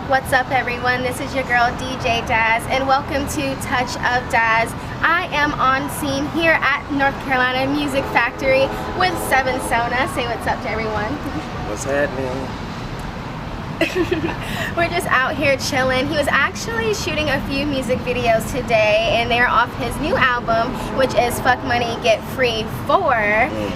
What's up, everyone? This is your girl DJ Daz, and welcome to Touch of Daz. I am on scene here at North Carolina Music Factory with Soana. Say what's up to everyone. What's happening? We're just out here chilling. He was actually shooting a few music videos today, and they're off his new album, which is Fuck Money Get Free 4.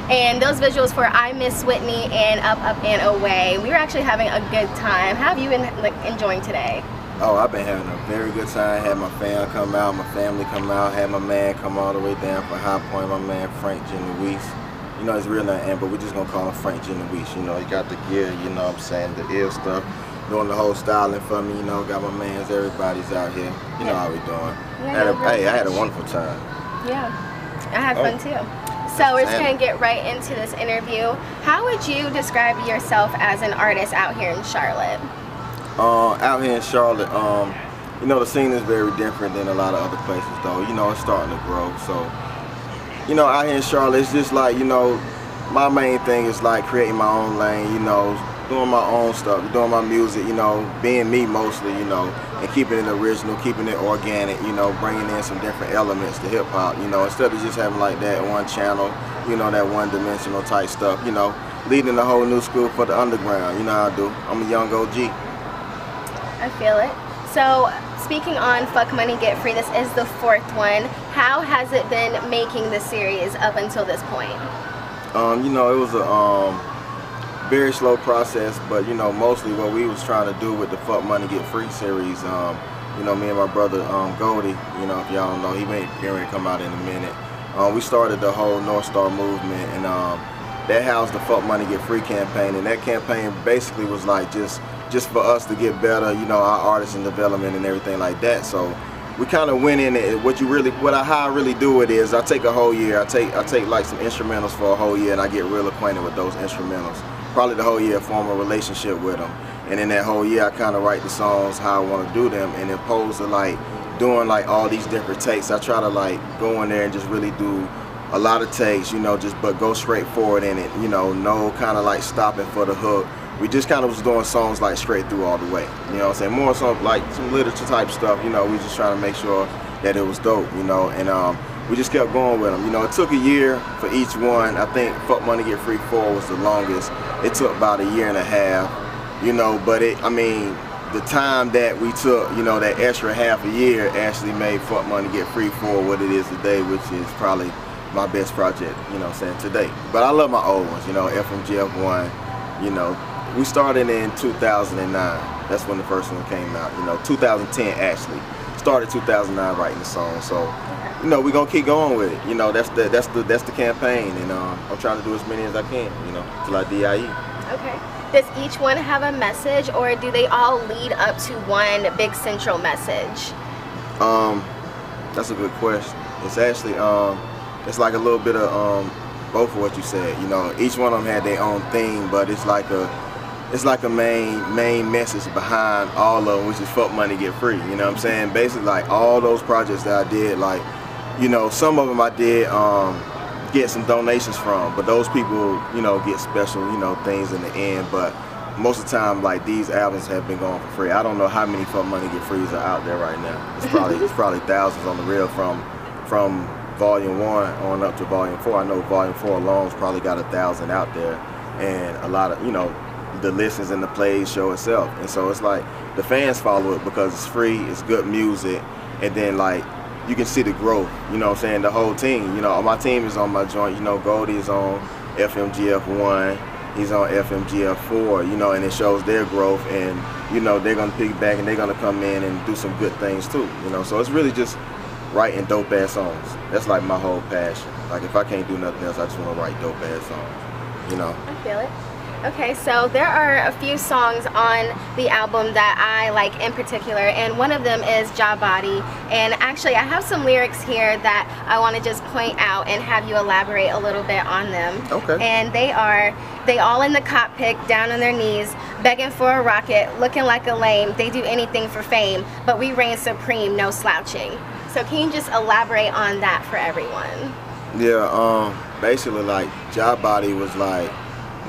And those visuals for I Miss Whitney and Up, Up and Away. We were actually having a good time. How have you been enjoying today? Oh, I've been having a very good time. Had my fam come out, my family come out, had my man come all the way down from High Point, my man Frank Genovese. You know his real name, but we're just gonna call him Frank Genovese. You know, he got the gear, you know what I'm saying, the ill stuff, doing the whole styling for me, you know, got my mans, everybody's out here. You know how we doing. I had a wonderful time. Yeah, I had fun too. So we're just gonna get right into this interview. How would you describe yourself as an artist out here in Charlotte? Out here in Charlotte, you know, the scene is very different than a lot of other places though. You know, it's starting to grow, so. You know, out here in Charlotte, it's just like, you know, my main thing is like creating my own lane, you know, doing my own stuff, doing my music, you know, being me mostly, you know, and keeping it original, keeping it organic, you know, bringing in some different elements to hip hop, you know, instead of just having like that one channel, you know, that one dimensional type stuff, you know, leading the whole new school for the underground, you know how I do. I'm a young OG. I feel it. So, speaking on Fuck Money Get Free, this is the 4th one. How has it been making the series up until this point? You know, it was a very slow process, but you know, mostly what we was trying to do with the Fuck Money Get Free series, you know, me and my brother Goldie, you know, if y'all don't know, he may come out in a minute. We started the whole North Star movement, and that housed the Fuck Money Get Free campaign, and that campaign basically was like just for us to get better, you know, our artists and development and everything like that. So we kind of went in it. How I really do it is I take a whole year. I take like some instrumentals for a whole year, and I get real acquainted with those instrumentals. Probably the whole year, form a relationship with them, and in that whole year, I kind of write the songs how I want to do them, and opposed to like doing like all these different takes, I try to like go in there and just really do a lot of takes, you know, but go straight forward in it, you know, no kind of like stopping for the hook. We just kind of was doing songs like straight through all the way, you know what I'm saying? More so like some literature type stuff, you know, we just trying to make sure that it was dope, you know, and we just kept going with them. You know, it took a year for each one. I think Fuck Money Get Free 4 was the longest. It took about a year and a half, you know, but I mean, the time that we took, you know, that extra half a year actually made Fuck Money Get Free 4 what it is today, which is probably my best project, you know what I'm saying, today. But I love my old ones, you know, FMGF1, you know. We started in 2009. That's when the first one came out. You know, 2010 actually. Started 2009 writing the song. So, you know, we're gonna keep going with it. You know, that's the campaign, and I'm trying to do as many as I can. You know, till I die. Okay. Does each one have a message, or do they all lead up to one big central message? That's a good question. It's actually it's like a little bit of both of what you said. You know, each one of them had their own theme, but it's like a main message behind all of them, which is Fuck Money Get Free. You know what I'm saying? Basically, like all those projects that I did, like, you know, some of them I did get some donations from, but those people, you know, get special, you know, things in the end. But most of the time, like, these albums have been going for free. I don't know how many Fuck Money Get Frees are out there right now. It's probably thousands on the real from Volume 1 on up to Volume 4. I know Volume 4 alone's probably got 1,000 out there, and a lot of, you know, the listens and the plays show itself. And so it's like the fans follow it because it's free, it's good music, and then like you can see the growth, you know what I'm saying, the whole team. You know, my team is on my joint, you know, Goldie is on FMGF1, he's on FMGF4, you know, and it shows their growth, and you know, they're gonna piggyback and they're gonna come in and do some good things too, you know. So it's really just writing dope ass songs. That's like my whole passion. Like if I can't do nothing else, I just wanna write dope ass songs, you know. I feel it. Okay, so there are a few songs on the album that I like in particular, and one of them is Job Body. And actually, I have some lyrics here that I want to just point out and have you elaborate a little bit on them. Okay. And they all in the cockpit, down on their knees, begging for a rocket, looking like a lame. They do anything for fame, but we reign supreme, no slouching. So can you just elaborate on that for everyone? Yeah, basically like Job Body was like,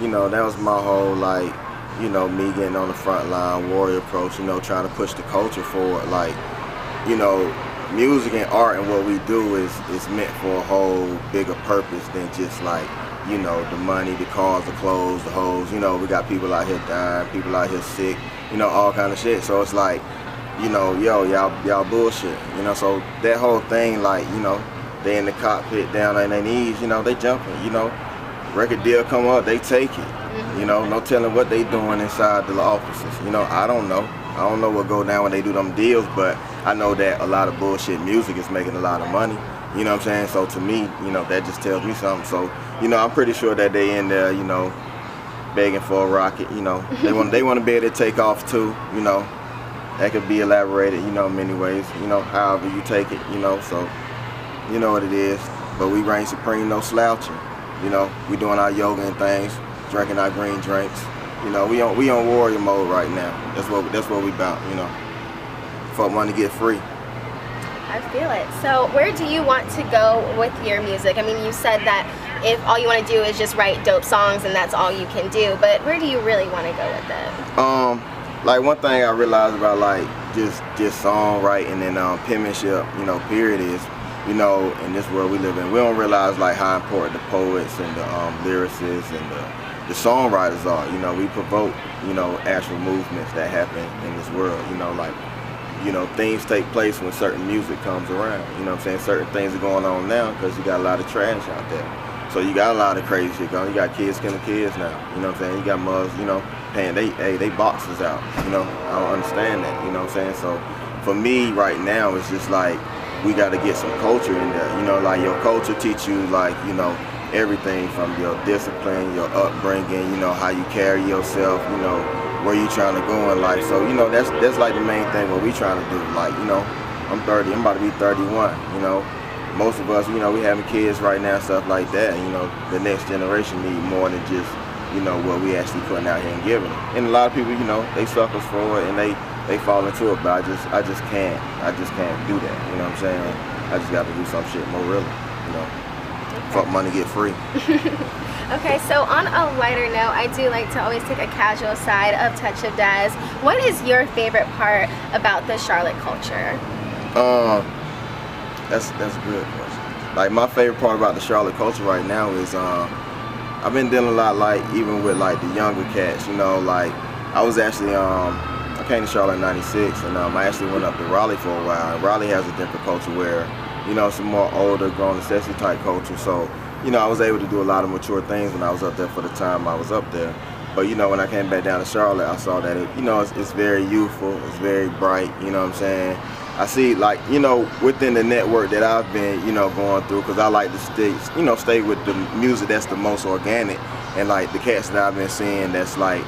you know, that was my whole like you know, me getting on the front line, warrior approach, you know, trying to push the culture forward. Like, you know, music and art and what we do is meant for a whole bigger purpose than just like, you know, the money, the cars, the clothes, the hoes. You know, we got people out here dying, people out here sick, you know, all kind of shit. So it's like, you know, yo, y'all bullshit, you know. So that whole thing, like, you know, they in the cockpit down on their knees, you know, they jumping, you know. Record deal come up, they take it. You know, no telling what they doing inside the offices. You know, I don't know. I don't know what go down when they do them deals, but I know that a lot of bullshit music is making a lot of money. You know what I'm saying? So to me, you know, that just tells me something. So, you know, I'm pretty sure that they in there, you know, begging for a rocket. You know, they want to be able to take off too. You know, that could be elaborated, you know, in many ways. You know, however you take it. You know, so you know what it is. But we reign supreme, no slouching. You know, we doing our yoga and things, drinking our green drinks. You know, we on warrior mode right now. That's what we about. You know, fuck money, get free. I feel it. So where do you want to go with your music? I mean, you said that if all you want to do is just write dope songs and that's all you can do, but where do you really want to go with it? Like one thing I realized about like just songwriting and penmanship, you know, period is, you know, in this world we live in, we don't realize like how important the poets and the lyricists and the songwriters are. You know, we provoke, you know, actual movements that happen in this world. You know, like, you know, things take place when certain music comes around. You know what I'm saying? Certain things are going on now because you got a lot of trash out there. So you got a lot of crazy shit going. You got kids killing kids now. You know what I'm saying? You got mothers, you know, paying they boxes out. You know, I don't understand that. You know what I'm saying? So for me right now, it's just like we got to get some culture in there. You know, like your culture teach you like, you know, everything from your discipline, your upbringing, you know, how you carry yourself, you know, where you trying to go in life. So, you know, that's like the main thing what we trying to do. Like, you know, I'm 30, I'm about to be 31, you know. Most of us, you know, we having kids right now, stuff like that. You know, the next generation need more than just, you know, what we actually putting out here and giving them. And a lot of people, you know, they suckers for it and they fall into it, but I just can't do that, you know what I'm saying? I just got to do some shit more really, you know. Fuck money, get free. Okay, so on a lighter note, I do like to always take a casual side of Touch of Daz. What is your favorite part about the Charlotte culture? That's a good question. Like my favorite part about the Charlotte culture right now is I've been dealing a lot like even with like the younger cats, you know, like I was actually I came to Charlotte in '96 and I actually went up to Raleigh for a while. And Raleigh has a different culture where, you know, it's a more older, grown necessity type culture. So, you know, I was able to do a lot of mature things when I was up there for the time I was up there. But, you know, when I came back down to Charlotte, I saw that, you know, it's very youthful, it's very bright, you know what I'm saying? I see, like, you know, within the network that I've been, you know, going through, because I like to stay with the music that's the most organic. And, like, the cats that I've been seeing that's, like,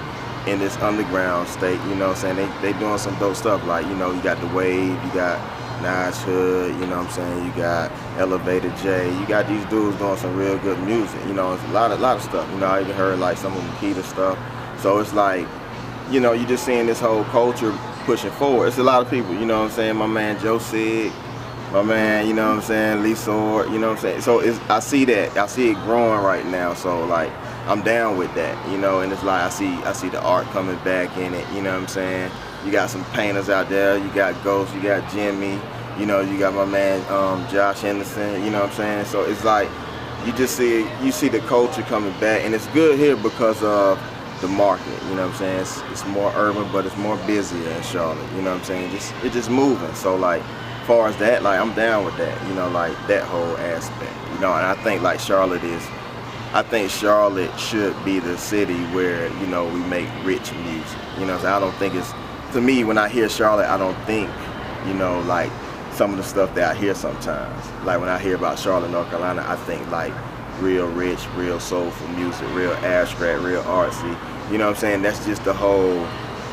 in this underground state, you know what I'm saying? They doing some dope stuff. Like, you know, you got The Wave, you got Naj Hood, you know what I'm saying? You got Elevator J. You got these dudes doing some real good music. You know, it's a lot of stuff. You know, I even heard like some of Makita stuff. So it's like, you know, you just seeing this whole culture pushing forward. It's a lot of people, you know what I'm saying? My man Joe Sig, my man, you know what I'm saying, Lee Sword, you know what I'm saying? So I see that. I see it growing right now. So like I'm down with that, you know, and it's like I see the art coming back in it, you know what I'm saying? You got some painters out there, you got Ghost, you got Jimmy, you know, you got my man Josh Henderson, you know what I'm saying? So it's like you see the culture coming back, and it's good here because of the market, you know what I'm saying? It's more urban, but it's more busier in Charlotte, you know what I'm saying? It's just moving. So like as far as that, like I'm down with that, you know, like that whole aspect, you know. And I think like Charlotte should be the city where, you know, we make rich music, you know what I'm saying? I don't think it's, to me, when I hear Charlotte, I don't think, you know, like some of the stuff that I hear sometimes. Like when I hear about Charlotte, North Carolina, I think like real rich, real soulful music, real abstract, real artsy. You know what I'm saying? That's just the whole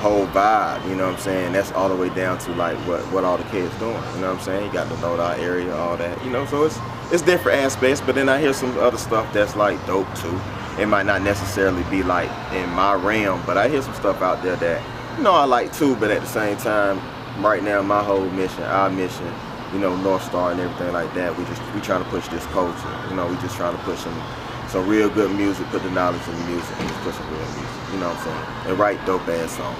vibe, you know what I'm saying? That's all the way down to like what all the kids doing, you know what I'm saying? You got the Noda area, all that, you know, so it's different aspects, but then I hear some other stuff that's like dope too. It might not necessarily be like in my realm, but I hear some stuff out there that, you know, I like too, but at the same time, right now, my whole mission, our mission, you know, North Star and everything like that, we trying to push this culture. You know, we just trying to push some real good music, put the knowledge in the music, and just put some real music. You know what I'm saying? And write dope ass songs.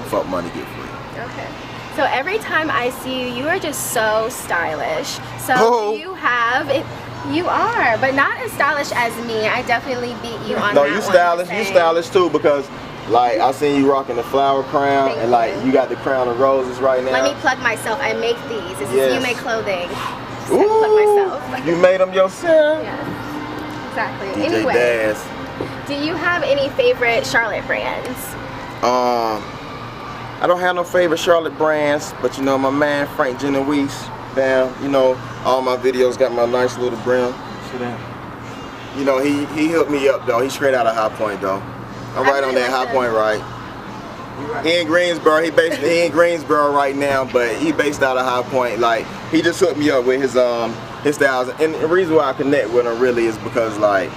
Fuck money, get free. Okay. So every time I see you, you are just so stylish. So do you have it? You are, but not as stylish as me. I definitely beat you on that. No, you stylish. You stylish too, because like I seen you rocking the flower crown. Thank and like you. you got the crown of roses right now. Let me plug myself. I make these. This is You Make Clothing. Just Ooh, plug myself. You made them yourself? Yes, exactly. DJ Anyway, Dazz. do you have any favorite Charlotte brands? I don't have no favorite Charlotte brands, but you know my man Frank Genovese, damn, you know all my videos got my nice little brim. See that? You know he hooked me up though. He's straight out of High Point though. I'm right on that High Point, right? He in Greensboro. He in Greensboro right now, but he based out of High Point. Like he just hooked me up with his styles, and the reason why I connect with him really is because like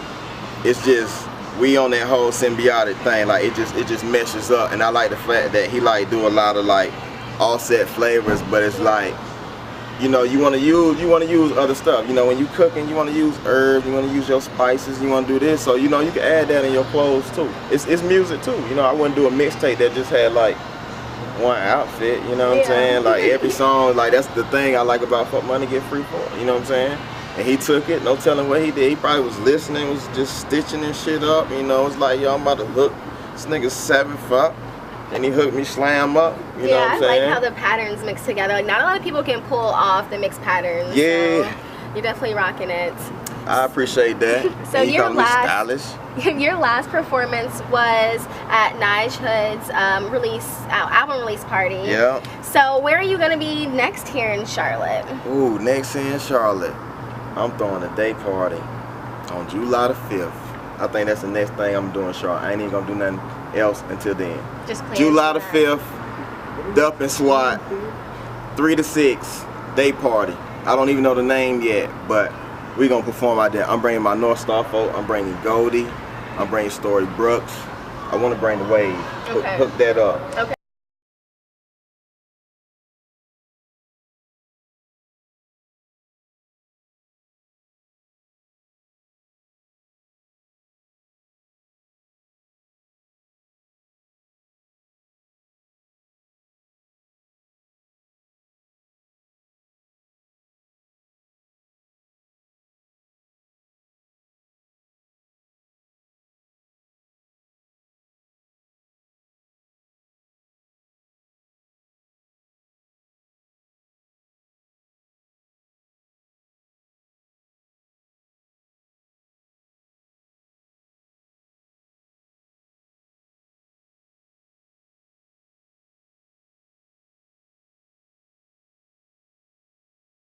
it's just we on that whole symbiotic thing. Like it just meshes up, and I like the fact that he like do a lot of like offset flavors, but it's like, you know, you want to use other stuff. You know, when you cooking, you want to use herbs, you want to use your spices, you want to do this, so you know you can add that in your clothes too. It's music too. You know, I wouldn't do a mixtape that just had like one outfit. You know what I'm saying? Like every song, like that's the thing I like about Fuck Money Get Free For. You know what I'm saying? And he took it, no telling what he did. He probably was listening, was just stitching and shit up. You know, it's like, yo, I'm about to hook this nigga 7 fuck. And he hooked me slam up. You know what I'm saying? I like how the patterns mix together. Like not a lot of people can pull off the mixed patterns. Yeah. So you're definitely rocking it. I appreciate that. So your your last performance was at Nige Hood's album release party. Yeah. So where are you gonna be next here in Charlotte? Ooh, next here in Charlotte, I'm throwing a day party on July the 5th. I think that's the next thing I'm doing, Charlotte. I ain't even gonna do nothing else until then. Just July the 5th, Dup and SWAT, 3 to 6, day party. I don't even know the name yet, but we gonna perform out there. I'm bringing my North Star folk. I'm bringing Goldie. I'm bringing Story Brooks. I want to bring the Wave. Okay. Hook that up. Okay.